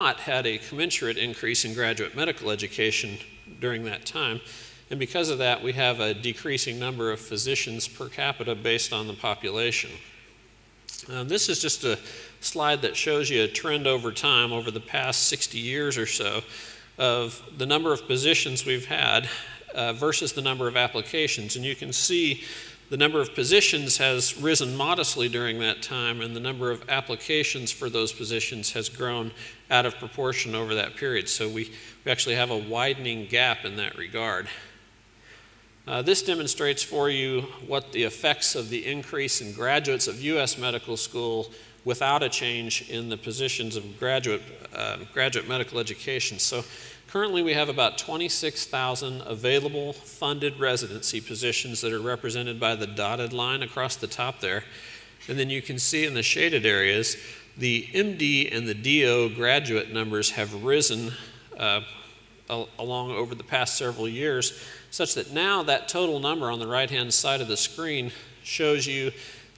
not had a commensurate increase in graduate medical education during that time. And because of that, we have a decreasing number of physicians per capita based on the population. This is just a slide that shows you a trend over time, over the past 60 years or so, of the number of positions we've had versus the number of applications. And you can see the number of positions has risen modestly during that time, and the number of applications for those positions has grown out of proportion over that period. So we actually have a widening gap in that regard. This demonstrates for you what the effects of the increase in graduates of U.S. medical school without a change in the positions of graduate medical education. So currently we have about 26,000 available funded residency positions that are represented by the dotted line across the top there. And then you can see in the shaded areas, the MD and the DO graduate numbers have risen along over the past several years, such that now that total number on the right-hand side of the screen shows you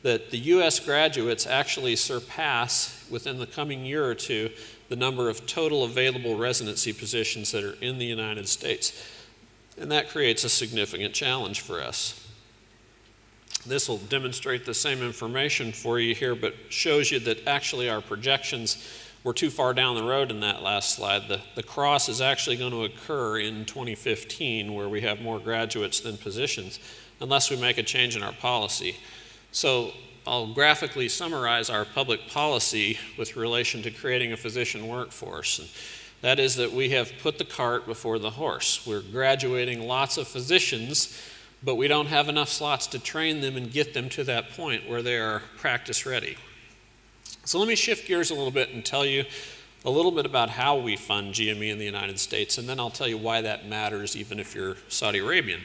that the U.S. graduates actually surpass, within the coming year or two, the number of total available residency positions that are in the United States. And that creates a significant challenge for us. This will demonstrate the same information for you here, but shows you that actually our projections were too far down the road in that last slide. The cross is actually going to occur in 2015, where we have more graduates than positions, unless we make a change in our policy. So I'll graphically summarize our public policy with relation to creating a physician workforce. And that is that we have put the cart before the horse. We're graduating lots of physicians, but we don't have enough slots to train them and get them to that point where they are practice ready. So let me shift gears a little bit and tell you a little bit about how we fund GME in the United States, and then I'll tell you why that matters even if you're Saudi Arabian.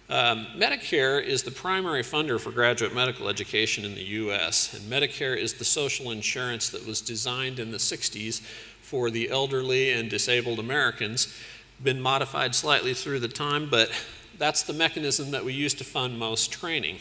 Medicare is the primary funder for graduate medical education in the U.S., and Medicare is the social insurance that was designed in the 60s for the elderly and disabled Americans. Been modified slightly through the time, but that's the mechanism that we use to fund most training.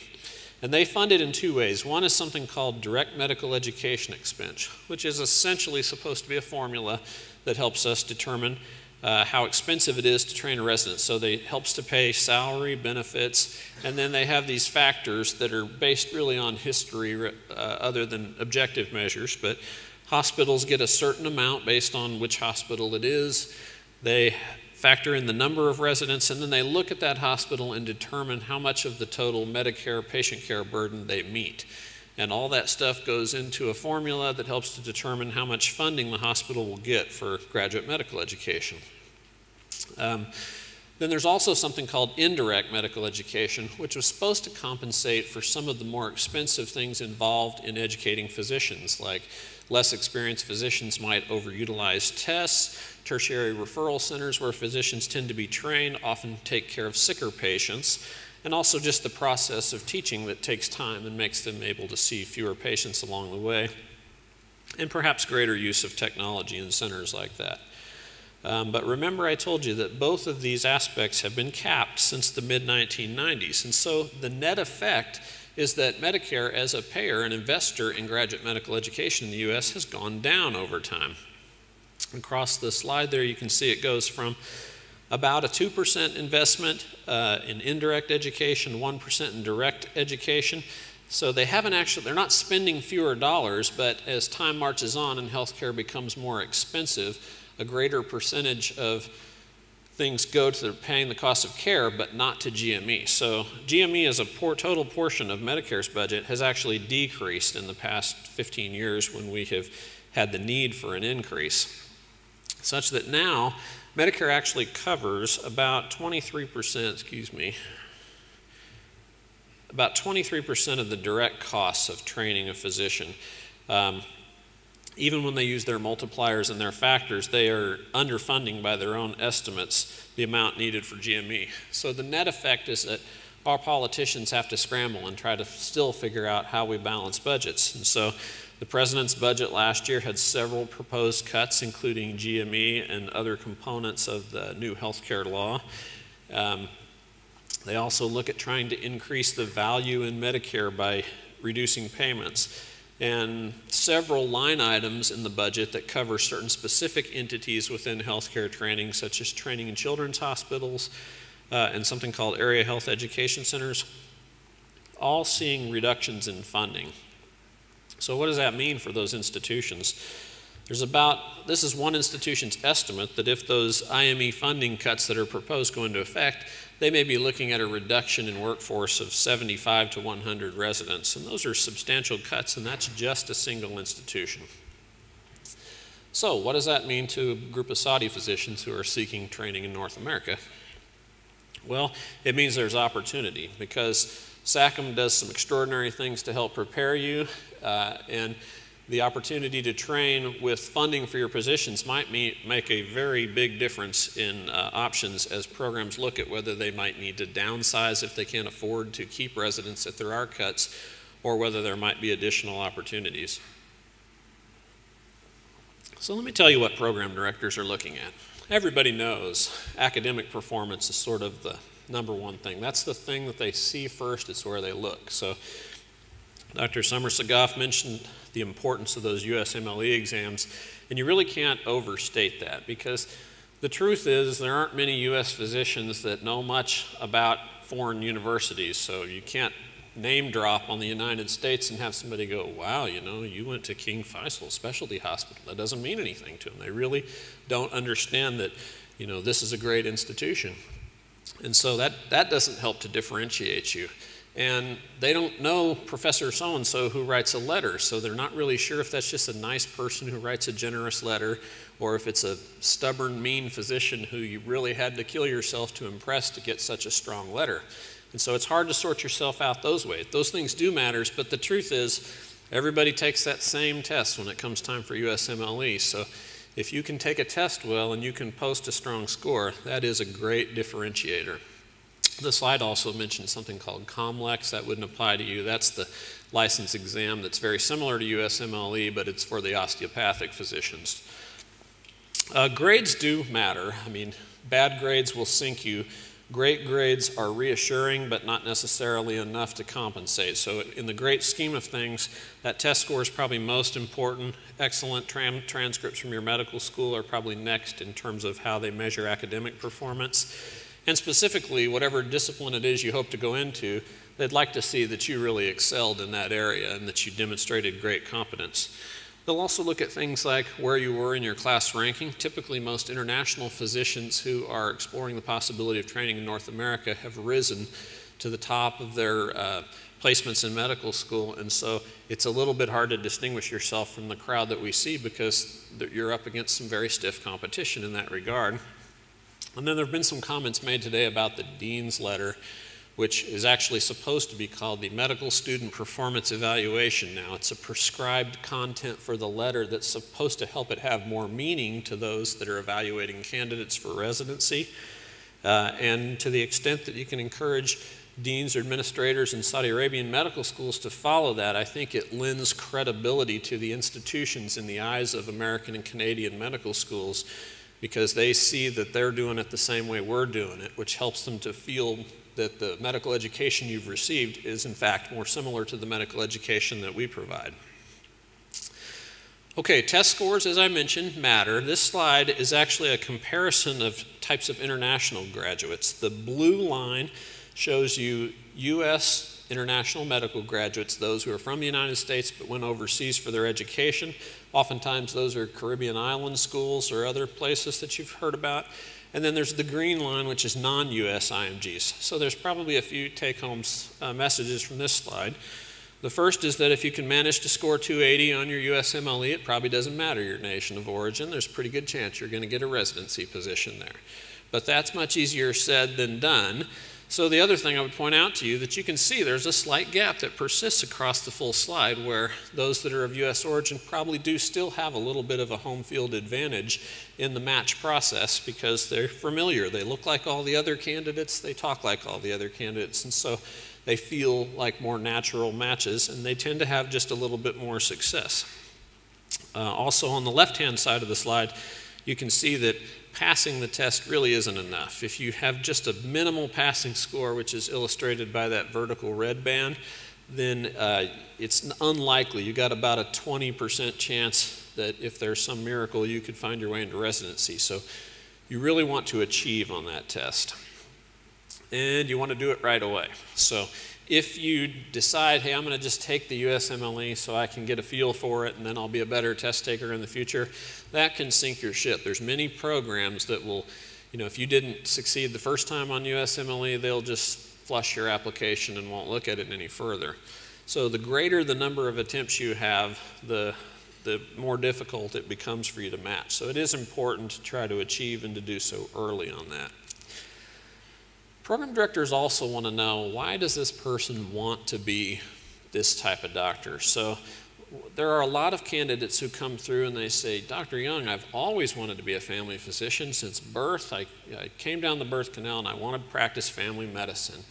And they fund it in two ways. One is something called direct medical education expense, which is essentially supposed to be a formula that helps us determine how expensive it is to train a resident. So it helps to pay salary, benefits, and then they have these factors that are based really on history other than objective measures. But hospitals get a certain amount based on which hospital it is. They factor in the number of residents, and then they look at that hospital and determine how much of the total Medicare patient care burden they meet. And all that stuff goes into a formula that helps to determine how much funding the hospital will get for graduate medical education. Then there's also something called indirect medical education, which was supposed to compensate for some of the more expensive things involved in educating physicians, like less experienced physicians might overutilize tests, tertiary referral centers where physicians tend to be trained often take care of sicker patients, and also just the process of teaching that takes time and makes them able to see fewer patients along the way, and perhaps greater use of technology in centers like that. But remember I told you that both of these aspects have been capped since the mid-1990s, and so the net effect is that Medicare as a payer and investor in graduate medical education in the U.S. has gone down over time. Across the slide there you can see it goes from about a 2% investment in indirect education, 1% in direct education. So they're not spending fewer dollars, but as time marches on and healthcare becomes more expensive, a greater percentage of things go to paying the cost of care, but not to GME. So GME as a total portion of Medicare's budget has actually decreased in the past 15 years when we have had the need for an increase, such that now Medicare actually covers about 23%, about 23% of the direct costs of training a physician. Even when they use their multipliers and their factors, they are underfunding by their own estimates the amount needed for GME. So the net effect is that our politicians have to scramble and try to still figure out how we balance budgets. And so the president's budget last year had several proposed cuts, including GME and other components of the new healthcare law. They also look at trying to increase the value in Medicare by reducing payments. and several line items in the budget that cover certain specific entities within healthcare training, such as training in children's hospitals and something called area health education centers, all seeing reductions in funding. So what does that mean for those institutions? This is one institution's estimate that if those IME funding cuts that are proposed go into effect, they may be looking at a reduction in workforce of 75 to 100 residents. And those are substantial cuts, and that's just a single institution. So what does that mean to a group of Saudi physicians who are seeking training in North America? Well, it means there's opportunity, because SACM does some extraordinary things to help prepare you, and the opportunity to train with funding for your positions might make a very big difference in options as programs look at whether they might need to downsize if they can't afford to keep residents if there are cuts, or whether there might be additional opportunities. So let me tell you what program directors are looking at. Everybody knows academic performance is sort of the number one thing. That's the thing that they see first, it's where they look. So Dr. Summer-Sagaf mentioned the importance of those USMLE exams, and you really can't overstate that, because the truth is there aren't many US physicians that know much about foreign universities, so you can't name drop on the United States and have somebody go, wow, you know, you went to King Faisal Specialty Hospital. That doesn't mean anything to them. They really don't understand that, you know, this is a great institution. And so that doesn't help to differentiate you. And they don't know Professor so-and-so who writes a letter, so they're not really sure if that's just a nice person who writes a generous letter, or if it's a stubborn, mean physician who you really had to kill yourself to impress to get such a strong letter. And so it's hard to sort yourself out those ways. Those things do matter, but the truth is everybody takes that same test when it comes time for USMLE. So if you can take a test well and you can post a strong score, that is a great differentiator. The slide also mentioned something called COMLEX. That wouldn't apply to you. That's the license exam that's very similar to USMLE, but it's for the osteopathic physicians. Grades do matter. I mean, bad grades will sink you. Great grades are reassuring, but not necessarily enough to compensate. So in the great scheme of things, that test score is probably most important. Excellent transcripts from your medical school are probably next in terms of how they measure academic performance. And specifically, whatever discipline it is you hope to go into, they'd like to see that you really excelled in that area and that you demonstrated great competence. They'll also look at things like where you were in your class ranking. Typically, most international physicians who are exploring the possibility of training in North America have risen to the top of their placements in medical school, and so it's a little bit hard to distinguish yourself from the crowd that we see, because you're up against some very stiff competition in that regard. And then there have been some comments made today about the dean's letter, which is actually supposed to be called the Medical Student Performance Evaluation now. It's a prescribed content for the letter that's supposed to help it have more meaning to those that are evaluating candidates for residency. And to the extent that you can encourage deans or administrators in Saudi Arabian medical schools to follow that, I think it lends credibility to the institutions in the eyes of American and Canadian medical schools, because they see that they're doing it the same way we're doing it, which helps them to feel that the medical education you've received is in fact more similar to the medical education that we provide. Okay, test scores, as I mentioned, matter. This slide is actually a comparison of types of international graduates. The blue line shows you U.S. international medical graduates, those who are from the United States but went overseas for their education. Oftentimes those are Caribbean island schools or other places that you've heard about. And then there's the green line, which is non-US IMGs. So there's probably a few take-home messages from this slide. The first is that if you can manage to score 280 on your USMLE, it probably doesn't matter your nation of origin. There's a pretty good chance you're going to get a residency position there. But that's much easier said than done. So the other thing I would point out to you that you can see there's a slight gap that persists across the full slide, where those that are of US origin probably do still have a little bit of a home field advantage in the match process, because they're familiar. They look like all the other candidates, they talk like all the other candidates, and so they feel like more natural matches, and they tend to have just a little bit more success. Also on the left-hand side of the slide, you can see that passing the test really isn't enough. If you have just a minimal passing score, which is illustrated by that vertical red band, then it's unlikely. You got about a 20% chance that if there's some miracle, you could find your way into residency. So you really want to achieve on that test. And you want to do it right away. So if you decide, hey, I'm going to just take the USMLE so I can get a feel for it and then I'll be a better test taker in the future, that can sink your ship. There's many programs that will, if you didn't succeed the first time on USMLE, they'll just flush your application and won't look at it any further. So the greater the number of attempts you have, the more difficult it becomes for you to match. So it is important to try to achieve and to do so early on that. Program directors also want to know, why does this person want to be this type of doctor? So there are a lot of candidates who come through and they say, Dr. Young, I've always wanted to be a family physician since birth. I came down the birth canal and I wanted to practice family medicine.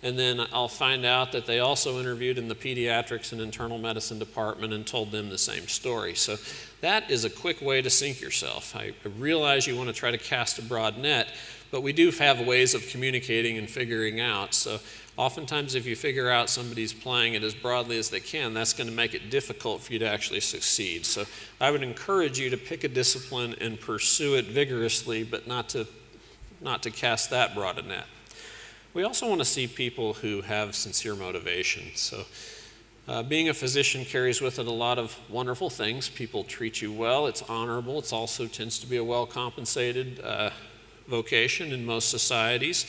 And then I'll find out that they also interviewed in the pediatrics and internal medicine department and told them the same story. So that is a quick way to sink yourself. I realize you want to try to cast a broad net, but we do have ways of communicating and figuring out. So oftentimes if you figure out somebody's playing it as broadly as they can, that's going to make it difficult for you to actually succeed. So I would encourage you to pick a discipline and pursue it vigorously, but not to cast that broad a net. We also want to see people who have sincere motivation. So being a physician carries with it a lot of wonderful things. People treat you well, it's honorable, it also tends to be a well-compensated vocation in most societies.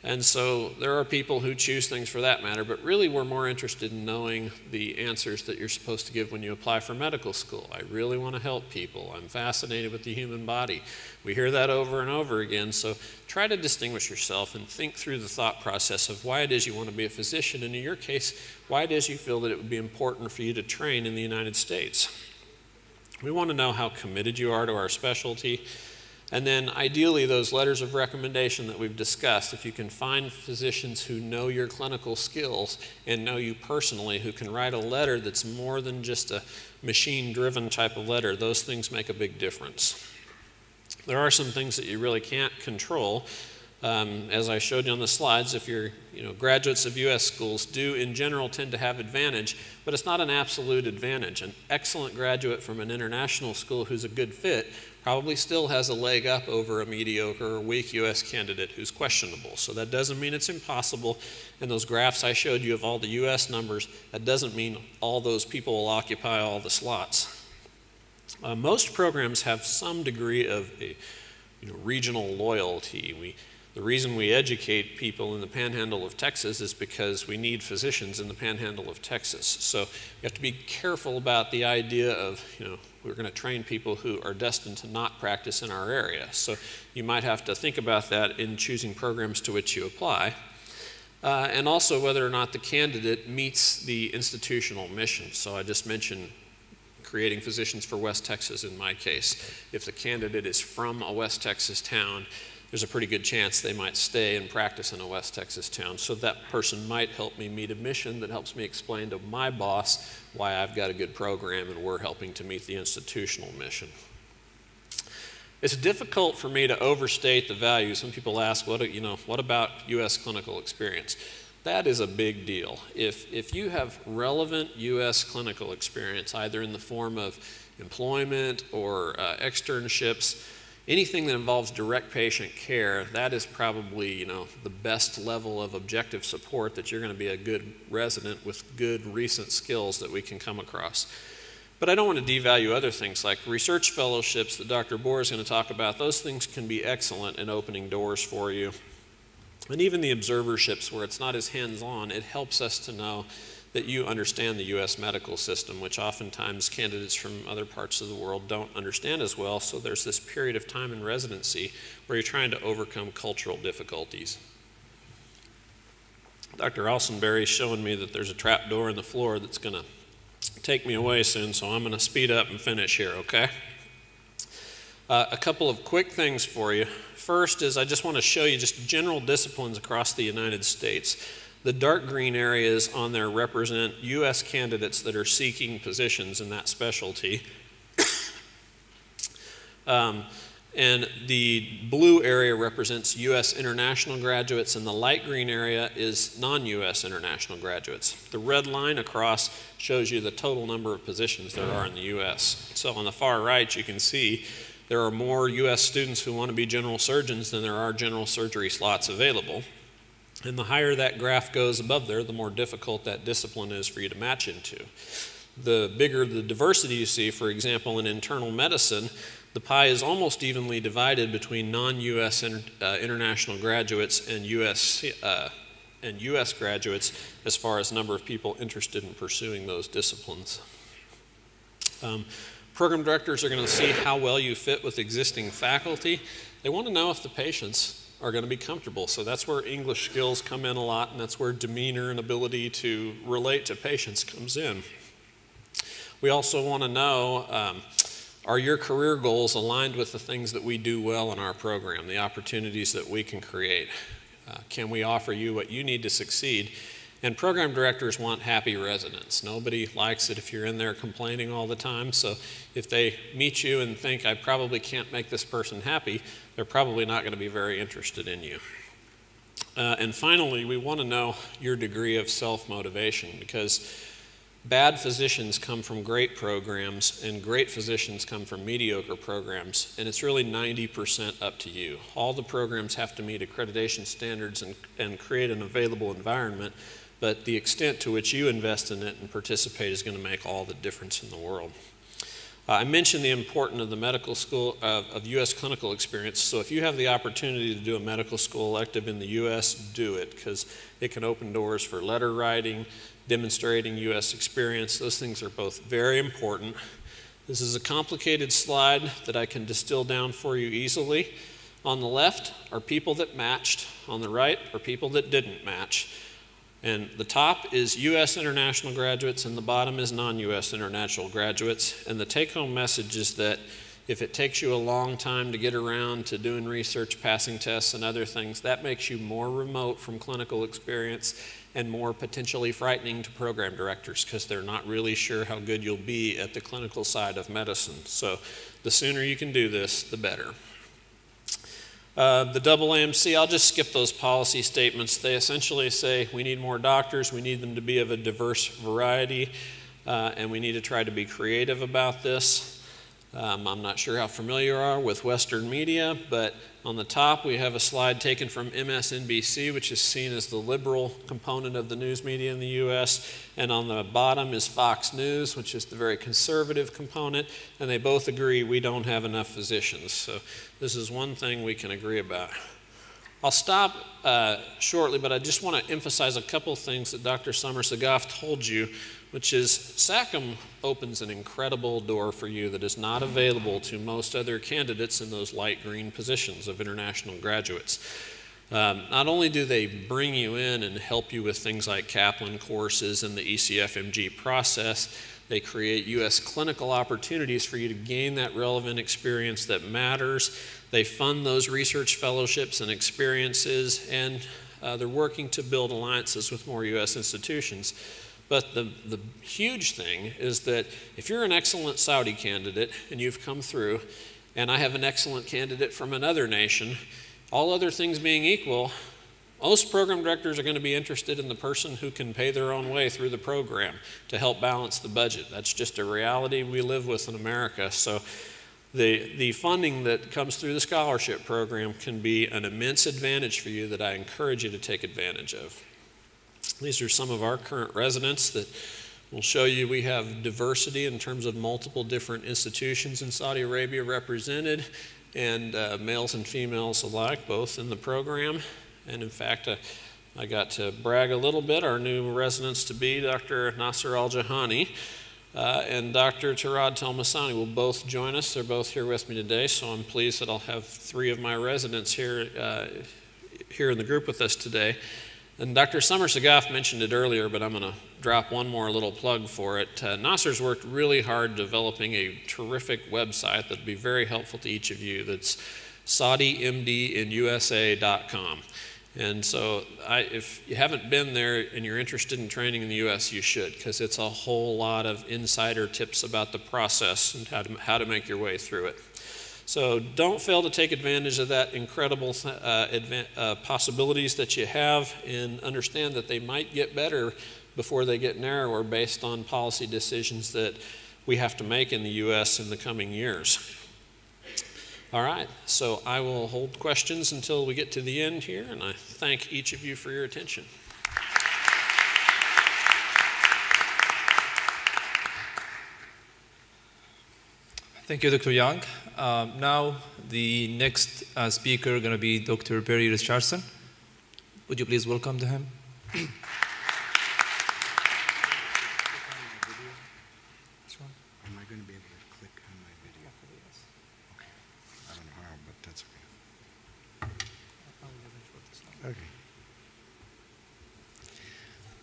And so there are people who choose things for that matter, but really we're more interested in knowing the answers that you're supposed to give when you apply for medical school. I really want to help people. I'm fascinated with the human body. We hear that over and over again, so try to distinguish yourself and think through the thought process of why it is you want to be a physician, and in your case, why it is you feel that it would be important for you to train in the United States. We want to know how committed you are to our specialty. And then ideally those letters of recommendation that we've discussed, if you can find physicians who know your clinical skills and know you personally, who can write a letter that's more than just a machine-driven type of letter, those things make a big difference. There are some things that you really can't control. As I showed you on the slides, if you're graduates of U.S. schools do in general tend to have advantage, but it's not an absolute advantage. An excellent graduate from an international school who's a good fit probably still has a leg up over a mediocre or weak U.S. candidate who's questionable. So that doesn't mean it's impossible. And those graphs I showed you of all the U.S. numbers, that doesn't mean all those people will occupy all the slots. Most programs have some degree of regional loyalty. The reason we educate people in the panhandle of Texas is because we need physicians in the panhandle of Texas. So you have to be careful about the idea of, we're going to train people who are destined to not practice in our area. So you might have to think about that in choosing programs to which you apply. And also whether or not the candidate meets the institutional mission. So I just mentioned creating physicians for West Texas in my case. If the candidate is from a West Texas town, there's a pretty good chance they might stay and practice in a West Texas town. So that person might help me meet a mission that helps me explain to my boss why I've got a good program and we're helping to meet the institutional mission. It's difficult for me to overstate the value. Some people ask, what about U.S. clinical experience? That is a big deal. If you have relevant U.S. clinical experience, either in the form of employment or externships, anything that involves direct patient care, that is probably, the best level of objective support that you're going to be a good resident with good recent skills that we can come across. But I don't want to devalue other things like research fellowships that Dr. Bohr is going to talk about. Those things can be excellent in opening doors for you. And even the observerships where it's not as hands-on, it helps us to know that you understand the U.S. medical system, which oftentimes candidates from other parts of the world don't understand as well. So there's this period of time in residency where you're trying to overcome cultural difficulties. Dr. Alsenberry is showing me that there's a trap door in the floor that's going to take me away soon, so I'm going to speed up and finish here, okay? A couple of quick things for you. First is I just want to show you just general disciplines across the United States. The dark green areas on there represent U.S. candidates that are seeking positions in that specialty. And And the blue area represents U.S. international graduates, and the light green area is non-U.S. international graduates. The red line across shows you the total number of positions there are in the U.S. So on the far right, you can see there are more U.S. students who want to be general surgeons than there are general surgery slots available. And the higher that graph goes above there, the more difficult that discipline is for you to match into. The bigger the diversity you see, for example, in internal medicine, the pie is almost evenly divided between non-U.S. international graduates and U.S. graduates as far as number of people interested in pursuing those disciplines. Program directors are going to see how well you fit with existing faculty. They want to know if the patients are going to be comfortable. So that's where English skills come in a lot, and that's where demeanor and ability to relate to patients comes in. We also want to know, are your career goals aligned with the things that we do well in our program, the opportunities that we can create? Can we offer you what you need to succeed? And program directors want happy residents. Nobody likes it if you're in there complaining all the time. So if they meet you and think, I probably can't make this person happy, they're probably not going to be very interested in you. And finally, we want to know your degree of self-motivation, because bad physicians come from great programs and great physicians come from mediocre programs, and it's really 90% up to you. All the programs have to meet accreditation standards and create an available environment, but the extent to which you invest in it and participate is going to make all the difference in the world. I mentioned the importance of the medical school, of U.S. clinical experience. So if you have the opportunity to do a medical school elective in the U.S., do it, because it can open doors for letter writing, demonstrating U.S. experience. Those things are both very important. This is a complicated slide that I can distill down for you easily. On the left are people that matched. On the right are people that didn't match. And the top is U.S. international graduates, and the bottom is non-U.S. international graduates. And the take-home message is that if it takes you a long time to get around to doing research, passing tests, and other things, that makes you more remote from clinical experience and more potentially frightening to program directors, because they're not really sure how good you'll be at the clinical side of medicine. So the sooner you can do this, the better. The double AMC, I'll just skip those policy statements. They essentially say we need more doctors, we need them to be of a diverse variety, and we need to try to be creative about this. I'm not sure how familiar you are with Western media, but on the top we have a slide taken from MSNBC, which is seen as the liberal component of the news media in the U.S., and on the bottom is Fox News, which is the very conservative component, and they both agree we don't have enough physicians. So this is one thing we can agree about. I'll stop shortly, but I just want to emphasize a couple of things that Dr. Sommer-Sagaf told you, which is SACM opens an incredible door for you that is not available to most other candidates in those light green positions of international graduates. Not only do they bring you in and help you with things like Kaplan courses and the ECFMG process, they create U.S. clinical opportunities for you to gain that relevant experience that matters. They fund those research fellowships and experiences, and they're working to build alliances with more U.S. institutions. But the huge thing is that if you're an excellent Saudi candidate and you've come through, and I have an excellent candidate from another nation, all other things being equal, most program directors are going to be interested in the person who can pay their own way through the program to help balance the budget. That's just a reality we live with in America. So the funding that comes through the scholarship program can be an immense advantage for you that I encourage you to take advantage of. These are some of our current residents that will show you we have diversity in terms of multiple different institutions in Saudi Arabia represented, and males and females alike, both in the program. And in fact, I got to brag a little bit. Our new residents-to-be, Dr. Nasser Al-Jahani and Dr. Tarad Telmasani will both join us. They're both here with me today, so I'm pleased that I'll have three of my residents here in the group with us today. And Dr. Sommer-Sagaf mentioned it earlier, but I'm going to drop one more little plug for it. Nasser's worked really hard developing a terrific website that will be very helpful to each of you. That's SaudiMDinusa.com. And so if you haven't been there and you're interested in training in the U.S., you should, because it's a whole lot of insider tips about the process and how to make your way through it. So don't fail to take advantage of that incredible possibilities that you have, and understand that they might get better before they get narrower based on policy decisions that we have to make in the U.S. in the coming years. All right, so I will hold questions until we get to the end here, and I thank each of you for your attention. Thank you, Dr. Young. Now, the next speaker is going to be Dr. Barry Richardson. Would you please welcome to him?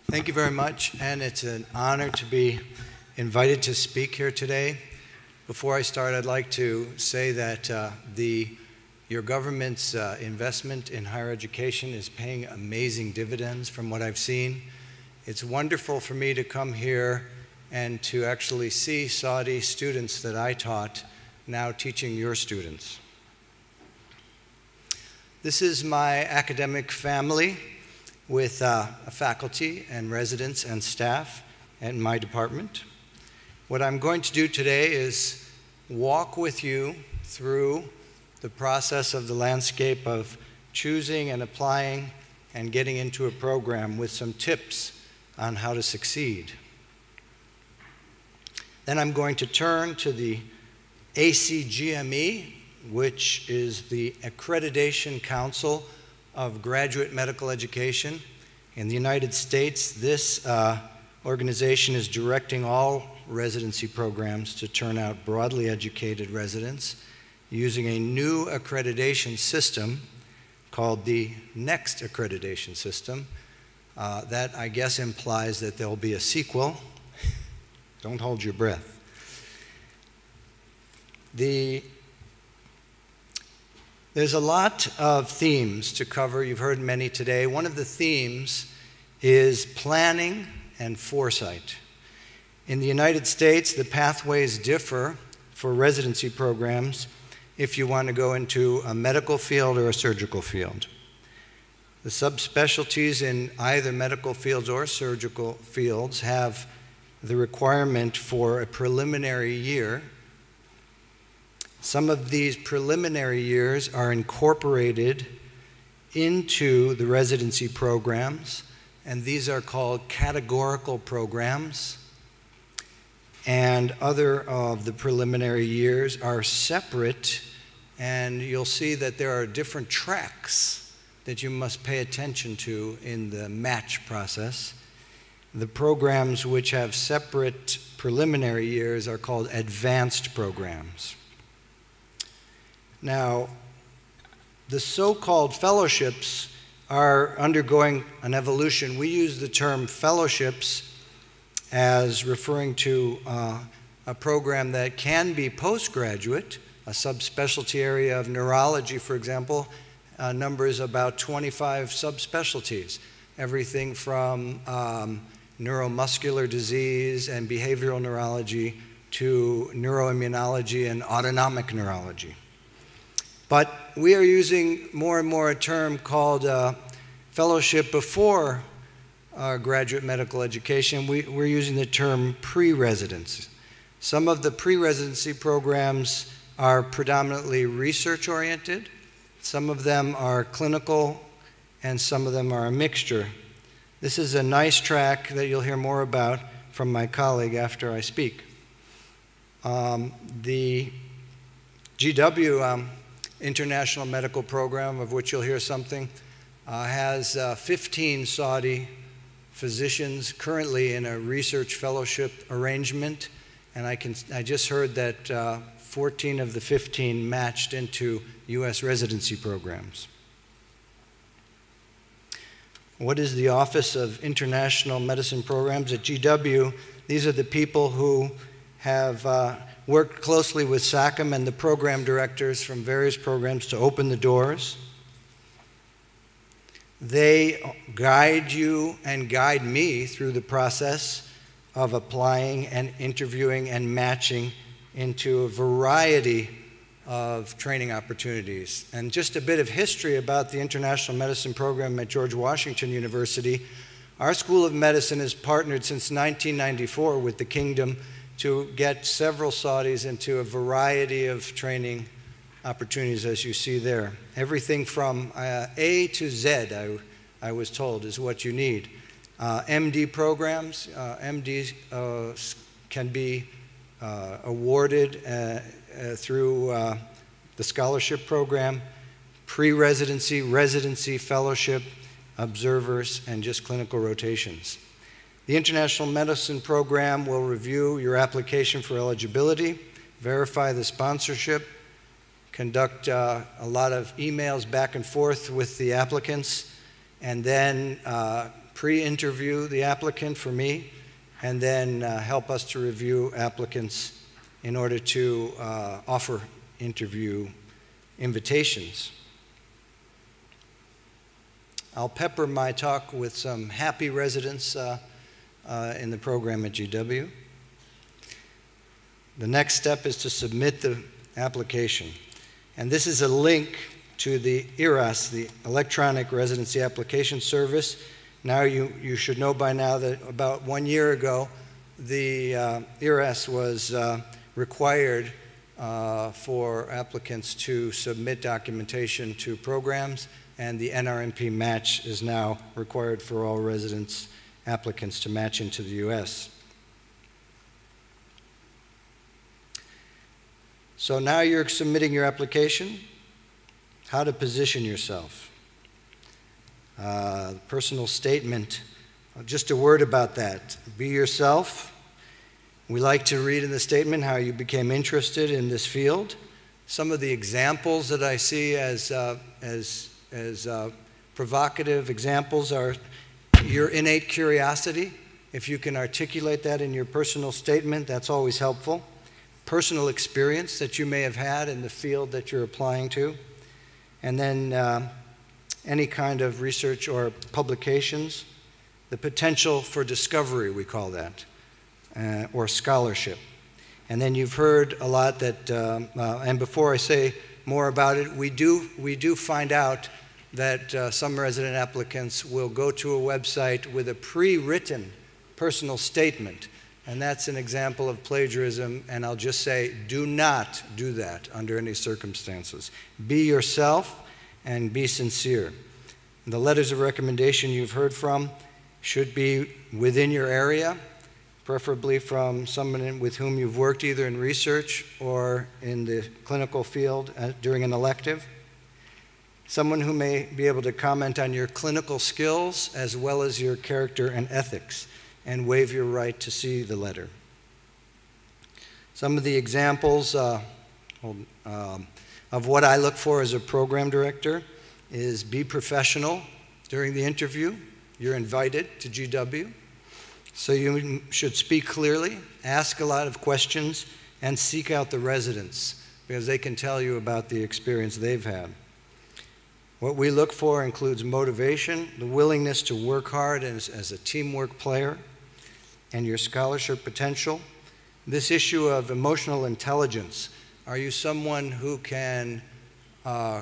Thank you very much, and it's an honor to be invited to speak here today. Before I start, I'd like to say that your government's investment in higher education is paying amazing dividends from what I've seen. It's wonderful for me to come here and to actually see Saudi students that I taught now teaching your students. This is my academic family, with faculty and residents and staff in my department. What I'm going to do today is walk with you through the process of the landscape of choosing and applying and getting into a program with some tips on how to succeed. Then I'm going to turn to the ACGME, which is the Accreditation Council of Graduate Medical Education. In the United States, this organization is directing all residency programs to turn out broadly educated residents using a new accreditation system called the Next Accreditation System. That, I guess, implies that there'll be a sequel. Don't hold your breath. There's a lot of themes to cover. You've heard many today. One of the themes is planning and foresight. In the United States, the pathways differ for residency programs if you want to go into a medical field or a surgical field. The subspecialties in either medical fields or surgical fields have the requirement for a preliminary year. Some of these preliminary years are incorporated into the residency programs, and these are called categorical programs. And other of the preliminary years are separate, and you'll see that there are different tracks that you must pay attention to in the match process. The programs which have separate preliminary years are called advanced programs. Now, the so-called fellowships are undergoing an evolution. We use the term fellowships as referring to a program that can be postgraduate. A subspecialty area of neurology, for example, numbers about 25 subspecialties, everything from neuromuscular disease and behavioral neurology to neuroimmunology and autonomic neurology. But we are using more and more a term called fellowship before graduate medical education. We're using the term pre-residence. Some of the pre-residency programs are predominantly research-oriented. Some of them are clinical, and some of them are a mixture. This is a nice track that you'll hear more about from my colleague after I speak. The GW International Medical Program, of which you'll hear something, has 15 Saudi physicians currently in a research fellowship arrangement, and I just heard that 14 of the 15 matched into U.S. residency programs. What is the Office of International Medicine Programs at GW? These are the people who have worked closely with SACM and the program directors from various programs to open the doors. They guide you and guide me through the process of applying and interviewing and matching into a variety of training opportunities. And just a bit of history about the International Medicine Program at George Washington University. Our School of Medicine has partnered since 1994 with the Kingdom to get several Saudis into a variety of training opportunities, as you see there. Everything from A to Z, I was told, is what you need. MD programs, MDs can be awarded through the scholarship program, pre-residency, residency, fellowship, observers, and just clinical rotations. The International Medicine Program will review your application for eligibility, verify the sponsorship, conduct a lot of emails back and forth with the applicants, and then pre-interview the applicant for me, and then help us to review applicants in order to offer interview invitations. I'll pepper my talk with some happy residents in the program at GW. The next step is to submit the application. And this is a link to the ERAS, the Electronic Residency Application Service. Now you should know by now that about 1 year ago, the ERAS was required for applicants to submit documentation to programs, and the NRMP match is now required for all residents applicants to match into the U.S. So now you're submitting your application. How to position yourself. Personal statement, just a word about that. Be yourself. We like to read in the statement how you became interested in this field. Some of the examples that I see as provocative examples are your innate curiosity. If you can articulate that in your personal statement, that's always helpful. Personal experience that you may have had in the field that you're applying to. And then any kind of research or publications. The potential for discovery, we call that, or scholarship. And then you've heard a lot that, and before I say more about it, we do find out that some resident applicants will go to a website with a pre-written personal statement, and that's an example of plagiarism, and I'll just say, do not do that under any circumstances. Be yourself and be sincere. The letters of recommendation you've heard from should be within your area, preferably from someone with whom you've worked either in research or in the clinical field during an elective. Someone who may be able to comment on your clinical skills as well as your character and ethics and waive your right to see the letter. Some of the examples of what I look for as a program director is be professional during the interview. You're invited to GW. So you should speak clearly, ask a lot of questions, and seek out the residents because they can tell you about the experience they've had. What we look for includes motivation, the willingness to work hard as a teamwork player, and your scholarship potential. This issue of emotional intelligence. Are you someone who can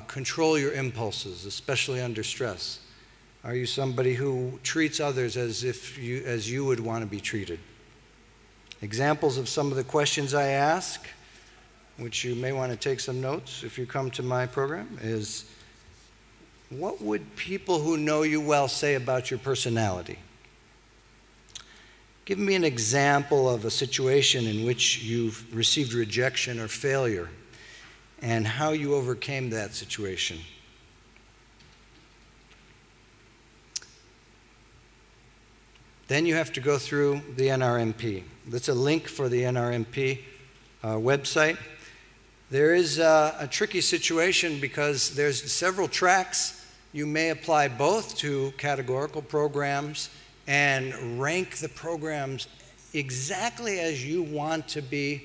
control your impulses, especially under stress? Are you somebody who treats others as you would want to be treated? Examples of some of the questions I ask, which you may want to take some notes if you come to my program, is what would people who know you well say about your personality? Give me an example of a situation in which you've received rejection or failure and how you overcame that situation. Then you have to go through the NRMP. That's a link for the NRMP website. There is a tricky situation because there's several tracks. You may apply both to categorical programs and rank the programs exactly as you want to be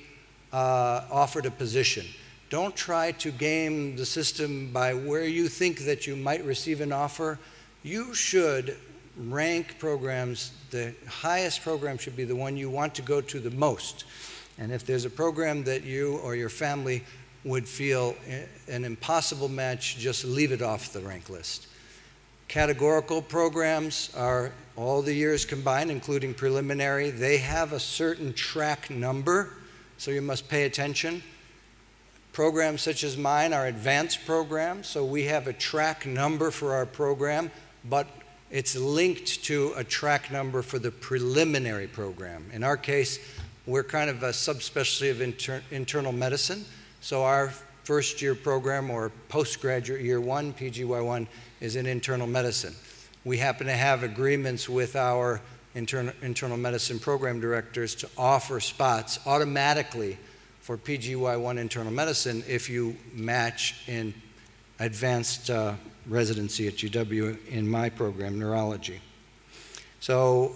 offered a position. Don't try to game the system by where you think that you might receive an offer. You should rank programs. The highest program should be the one you want to go to the most. And if there's a program that you or your family would feel an impossible match, just leave it off the rank list. Categorical programs are all the years combined, including preliminary. They have a certain track number, so you must pay attention. Programs such as mine are advanced programs, so we have a track number for our program, but it's linked to a track number for the preliminary program. In our case, we're kind of a subspecialty of internal medicine, so our first year program or postgraduate year one, PGY1, is in internal medicine. We happen to have agreements with our internal medicine program directors to offer spots automatically for PGY1 internal medicine if you match in advanced residency at GW in my program, neurology. So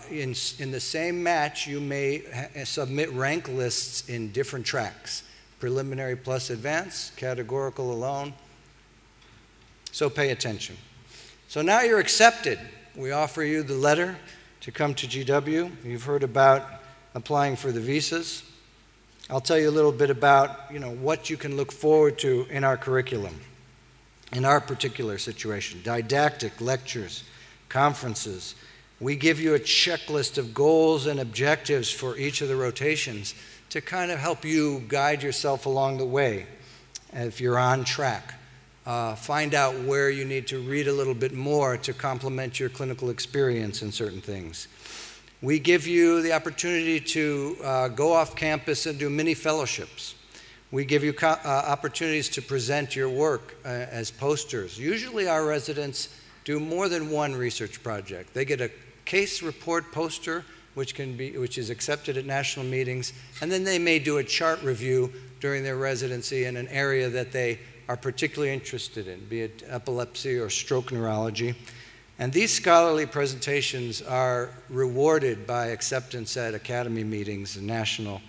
in the same match, you may submit rank lists in different tracks, preliminary plus advanced, categorical alone. So pay attention. So now you're accepted. We offer you the letter to come to GW. You've heard about applying for the visas. I'll tell you a little bit about, what you can look forward to in our curriculum, in our particular situation. Didactic lectures, conferences. We give you a checklist of goals and objectives for each of the rotations to kind of help you guide yourself along the way if you're on track. Find out where you need to read a little bit more to complement your clinical experience in certain things. We give you the opportunity to go off campus and do mini fellowships. We give you opportunities to present your work as posters. Usually our residents do more than one research project. They get a case report poster, which is accepted at national meetings, and then they may do a chart review during their residency in an area that they are particularly interested in, be it epilepsy or stroke neurology. And these scholarly presentations are rewarded by acceptance at academy meetings and national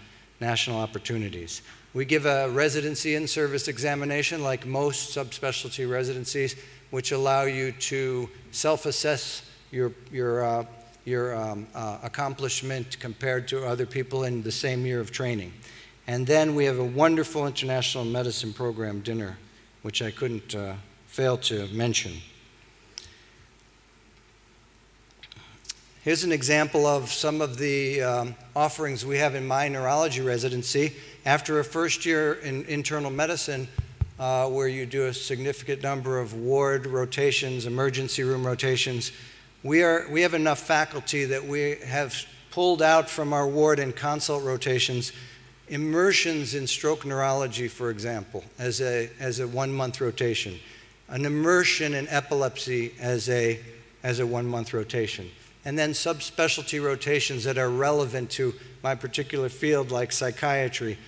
opportunities. We give a residency in-service examination like most subspecialty residencies, which allow you to self-assess your accomplishment compared to other people in the same year of training. And then we have a wonderful international medicine program dinner, which I couldn't fail to mention. Here's an example of some of the offerings we have in my neurology residency. After a first year in internal medicine, where you do a significant number of ward rotations, emergency room rotations, we have enough faculty that we have pulled out from our ward and consult rotations immersions in stroke neurology, for example, as a 1-month rotation, an immersion in epilepsy as a 1-month rotation, and then subspecialty rotations that are relevant to my particular field, like psychiatry,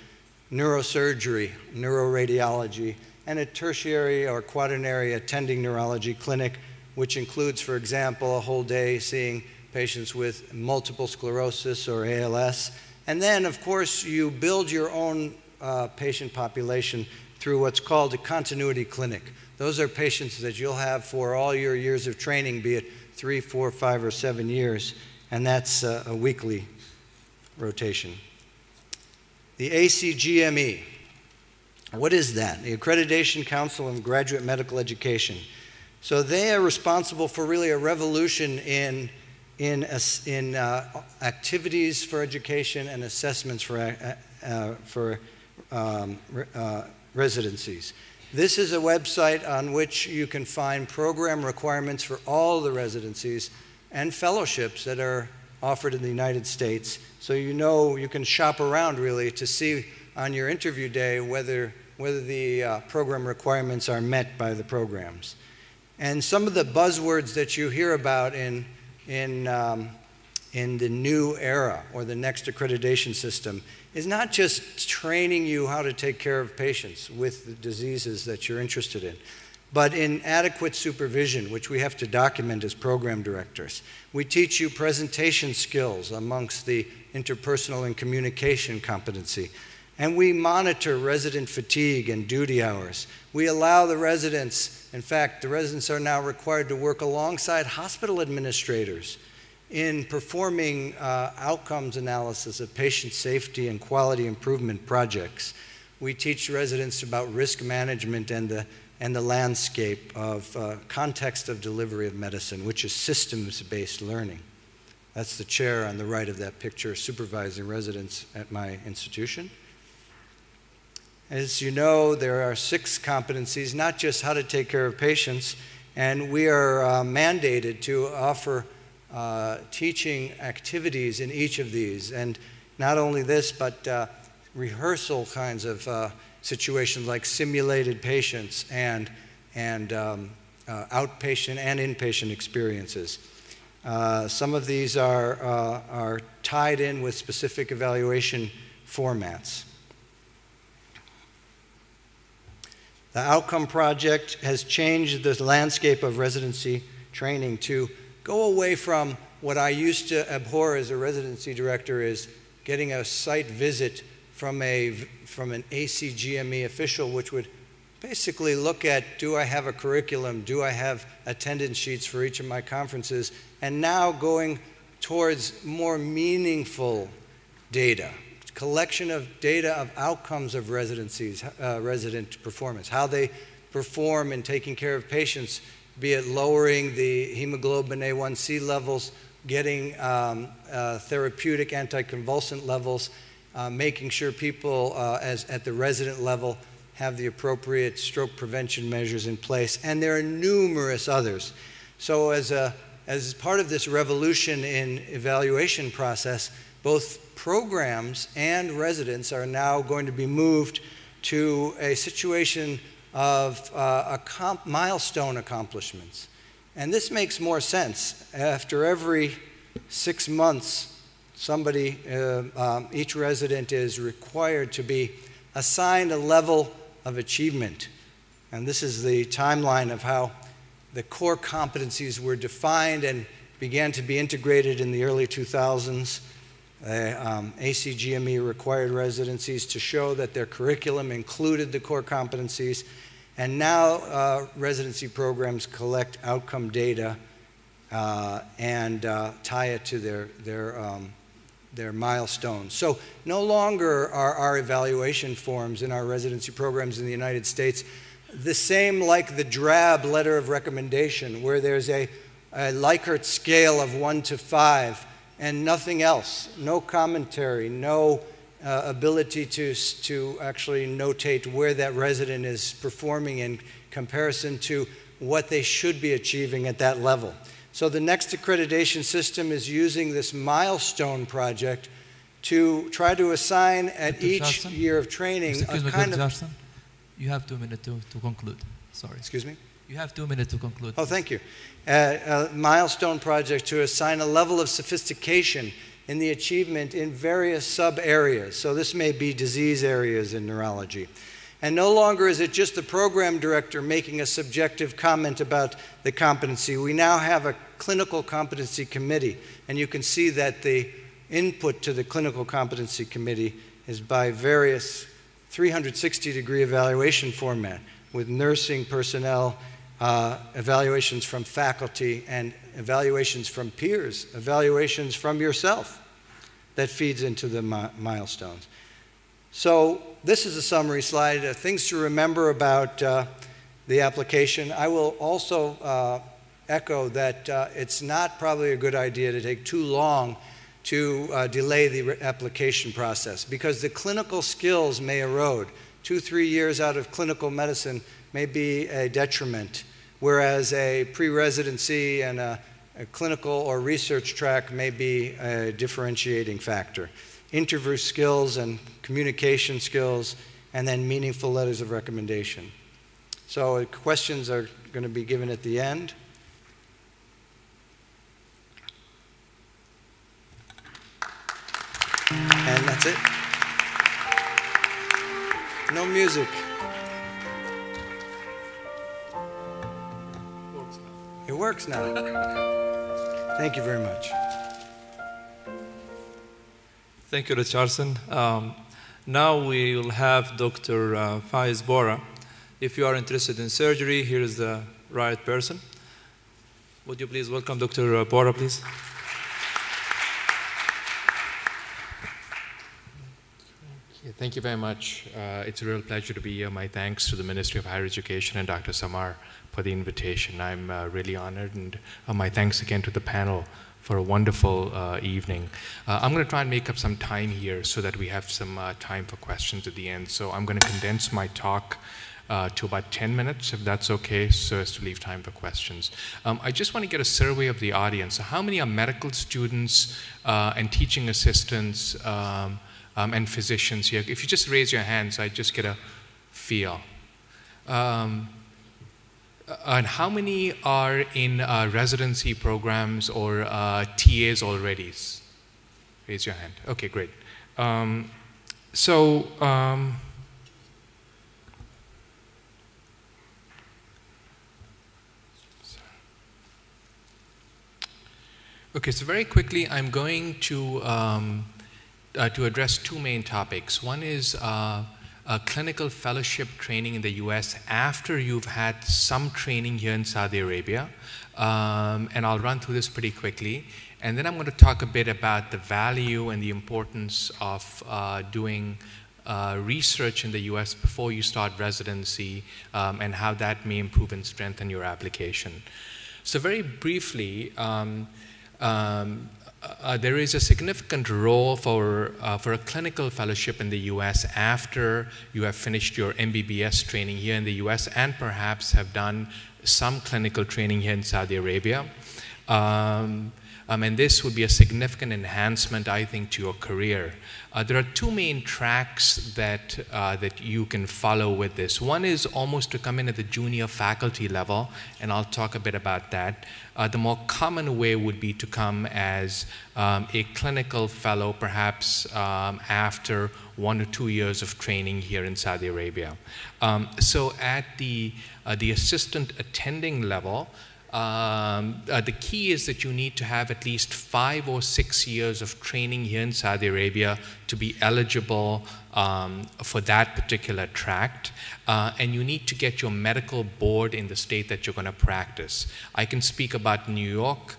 neurosurgery, neuroradiology, and a tertiary or quaternary attending neurology clinic, which includes, for example, a whole day seeing patients with multiple sclerosis or ALS. And then, of course, you build your own patient population through what's called a continuity clinic. Those are patients that you'll have for all your years of training, be it 3, 4, 5, or 7 years, and that's a weekly rotation. The ACGME, what is that? The Accreditation Council in Graduate Medical Education. So they are responsible for really a revolution in activities for education and assessments for residencies. This is a website on which you can find program requirements for all the residencies and fellowships that are offered in the United States. So you can shop around really to see on your interview day whether the program requirements are met by the programs. And some of the buzzwords that you hear about in the new era or the next accreditation system is not just training you how to take care of patients with the diseases that you're interested in, but in adequate supervision, which we have to document as program directors. We teach you presentation skills amongst the interpersonal and communication competency. And we monitor resident fatigue and duty hours. We allow the residents, in fact, the residents are now required to work alongside hospital administrators in performing outcomes analysis of patient safety and quality improvement projects. we teach residents about risk management and the landscape of context of delivery of medicine, which is systems-based learning. That's the chair on the right of that picture supervising residents at my institution. As you know, there are 6 competencies, not just how to take care of patients, and we are mandated to offer teaching activities in each of these. And not only this, but rehearsal kinds of situations like simulated patients and outpatient and inpatient experiences. Some of these are tied in with specific evaluation formats. The Outcome Project has changed the landscape of residency training to go away from what I used to abhor as a residency director, is getting a site visit from an ACGME official, which would basically look at, do I have a curriculum, do I have attendance sheets for each of my conferences, and now going towards more meaningful data. Collection of data of outcomes of residencies, resident performance, how they perform in taking care of patients, be it lowering the hemoglobin A1C levels, getting therapeutic anticonvulsant levels, making sure people at the resident level have the appropriate stroke prevention measures in place, and there are numerous others. So as part of this revolution in evaluation process, both programs and residents are now going to be moved to a situation of milestone accomplishments. And this makes more sense. After every 6 months, somebody, each resident is required to be assigned a level of achievement. And this is the timeline of how the core competencies were defined and began to be integrated in the early 2000s. ACGME required residencies to show that their curriculum included the core competencies, and now residency programs collect outcome data and tie it to their milestones. So no longer are our evaluation forms in our residency programs in the United States the same like the drab letter of recommendation, where there's a Likert scale of 1 to 5 and nothing else, no commentary, no ability to actually notate where that resident is performing in comparison to what they should be achieving at that level. So the next accreditation system is using this milestone project to try to assign at Dr. each Charlson? year of training a Excuse me, kind Dr. of... Charlson? You have 2 minutes to conclude. Sorry. Excuse me? You have 2 minutes to conclude. Oh, thank you. A milestone project to assign a level of sophistication in the achievement in various sub-areas. So this may be disease areas in neurology. And no longer is it just the program director making a subjective comment about the competency. We now have a clinical competency committee, and you can see that the input to the clinical competency committee is by various 360-degree evaluation format with nursing personnel, evaluations from faculty, and evaluations from peers, evaluations from yourself that feeds into the milestones. So this is a summary slide, things to remember about the application. I will also echo that it's not probably a good idea to take too long to delay the application process, because the clinical skills may erode. 2-3 years out of clinical medicine may be a detriment, whereas a pre-residency and a clinical or research track may be a differentiating factor. Interview skills and communication skills, and then meaningful letters of recommendation. So questions are going to be given at the end. And that's it. No music. It works now. Thank you very much. Thank you, Dr. Charlson. Now we will have Dr. Faiz Bora. If you are interested in surgery, here is the right person. Would you please welcome Dr. Bora, please? Thank you very much. It's a real pleasure to be here. My thanks to the Ministry of Higher Education and Dr. Samar for the invitation. I'm really honored, and my thanks again to the panel for a wonderful evening. I'm going to try and make up some time here so that we have some time for questions at the end. So I'm going to condense my talk to about 10 minutes, if that's okay, so as to leave time for questions. I just want to get a survey of the audience. So how many are medical students and teaching assistants and physicians here? If you just raise your hands, I just get a feel. And how many are in residency programs or TAs already? Raise your hand. Okay, great. Okay, so very quickly, I'm going to address two main topics. One is a clinical fellowship training in the US after you've had some training here in Saudi Arabia. And I'll run through this pretty quickly. And then I'm going to talk a bit about the value and the importance of doing research in the US before you start residency, and how that may improve and strengthen your application. So very briefly, there is a significant role for a clinical fellowship in the US after you have finished your MBBS training here in the US and perhaps have done some clinical training here in Saudi Arabia. And this would be a significant enhancement, I think, to your career. There are two main tracks that you can follow with this. One is almost to come in at the junior faculty level, and I'll talk a bit about that. The more common way would be to come as a clinical fellow, perhaps after 1 or 2 years of training here in Saudi Arabia. So at the assistant attending level, the key is that you need to have at least 5 or 6 years of training here in Saudi Arabia to be eligible for that particular tract. And you need to get your medical board in the state that you're going to practice. I can speak about New York.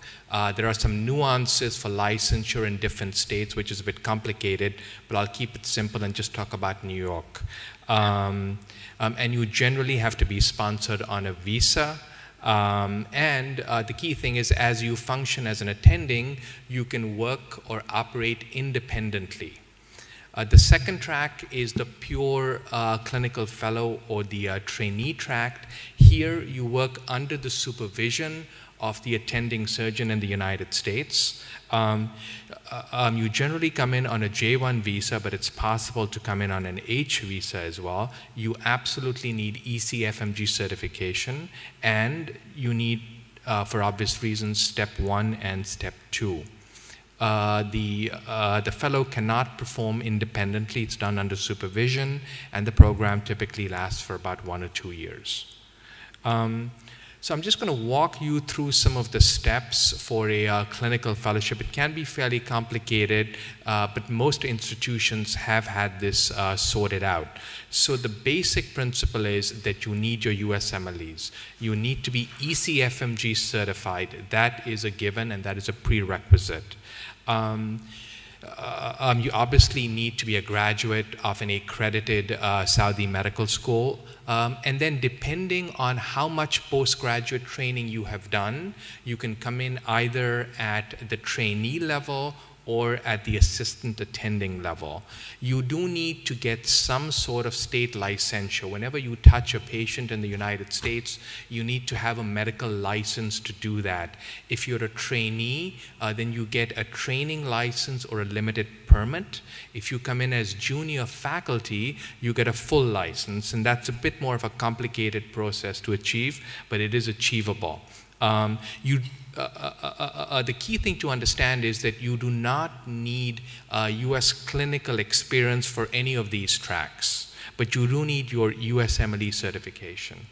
There are some nuances for licensure in different states, which is a bit complicated, but I'll keep it simple and just talk about New York. And you generally have to be sponsored on a visa. And the key thing is, as you function as an attending, you can work or operate independently. The second track is the pure clinical fellow or the trainee track. Here you work under the supervision of the attending surgeon in the United States. You generally come in on a J1 visa, but it's possible to come in on an H visa as well. You absolutely need ECFMG certification, and you need, for obvious reasons, step 1 and step 2. The fellow cannot perform independently. It's done under supervision, and the program typically lasts for about 1 or 2 years. So I'm just going to walk you through some of the steps for a clinical fellowship. It can be fairly complicated, but most institutions have had this sorted out. So the basic principle is that you need your USMLEs. You need to be ECFMG certified. That is a given, and that is a prerequisite. You obviously need to be a graduate of an accredited Saudi medical school. And then depending on how much postgraduate training you have done, you can come in either at the trainee level or at the assistant attending level. You do need to get some sort of state licensure. Whenever you touch a patient in the United States, you need to have a medical license to do that. If you're a trainee, then you get a training license or a limited permit. If you come in as junior faculty, you get a full license, and that's a bit more of a complicated process to achieve, but it is achievable. The key thing to understand is that you do not need US clinical experience for any of these tracks, but you do need your USMLE certification.